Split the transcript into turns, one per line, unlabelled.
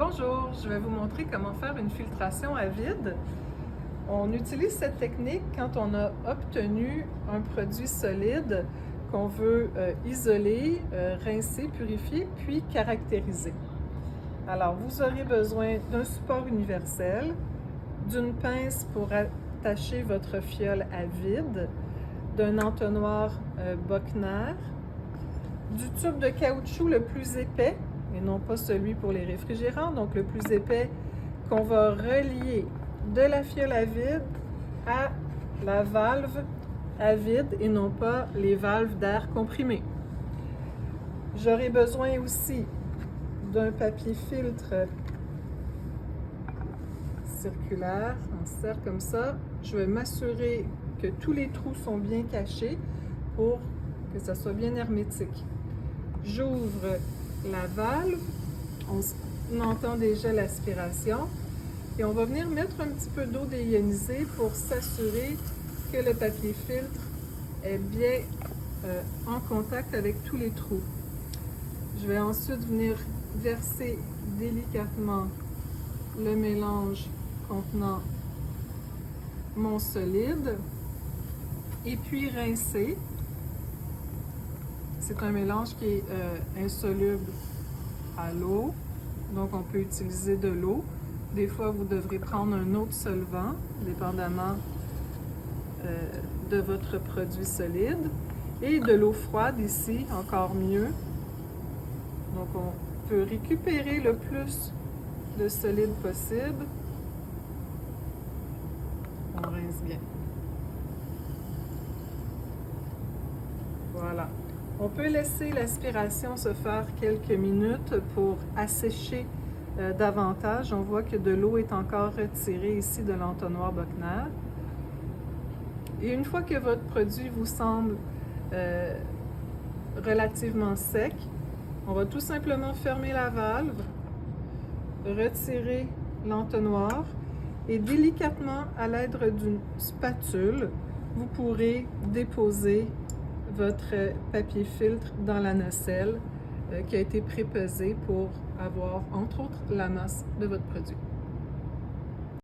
Bonjour, je vais vous montrer comment faire une filtration à vide. On utilise cette technique quand on a obtenu un produit solide qu'on veut isoler, rincer, purifier, puis caractériser. Alors, vous aurez besoin d'un support universel, d'une pince pour attacher votre fiole à vide, d'un entonnoir Bochner, du tube de caoutchouc le plus épais, et non pas celui pour les réfrigérants, donc le plus épais qu'on va relier de la fiole à vide à la valve à vide et non pas les valves d'air comprimé. J'aurai besoin aussi d'un papier filtre circulaire, en cercle comme ça. Je vais m'assurer que tous les trous sont bien cachés pour que ça soit bien hermétique. J'ouvre la valve, on entend déjà l'aspiration et on va venir mettre un petit peu d'eau déionisée pour s'assurer que le papier filtre est bien en contact avec tous les trous. Je vais ensuite venir verser délicatement le mélange contenant mon solide et puis rincer. C'est un mélange qui est insoluble à l'eau, donc on peut utiliser de l'eau. Des fois, vous devrez prendre un autre solvant, dépendamment de votre produit solide. Et de l'eau froide ici, encore mieux. Donc on peut récupérer le plus de solide possible. On rince bien. Voilà. On peut laisser l'aspiration se faire quelques minutes pour assécher davantage. On voit que de l'eau est encore retirée ici de l'entonnoir Bochner. Et une fois que votre produit vous semble relativement sec, on va tout simplement fermer la valve, retirer l'entonnoir et délicatement, à l'aide d'une spatule, vous pourrez déposer votre papier filtre dans la nacelle qui a été prépesée pour avoir, entre autres, la masse de votre produit.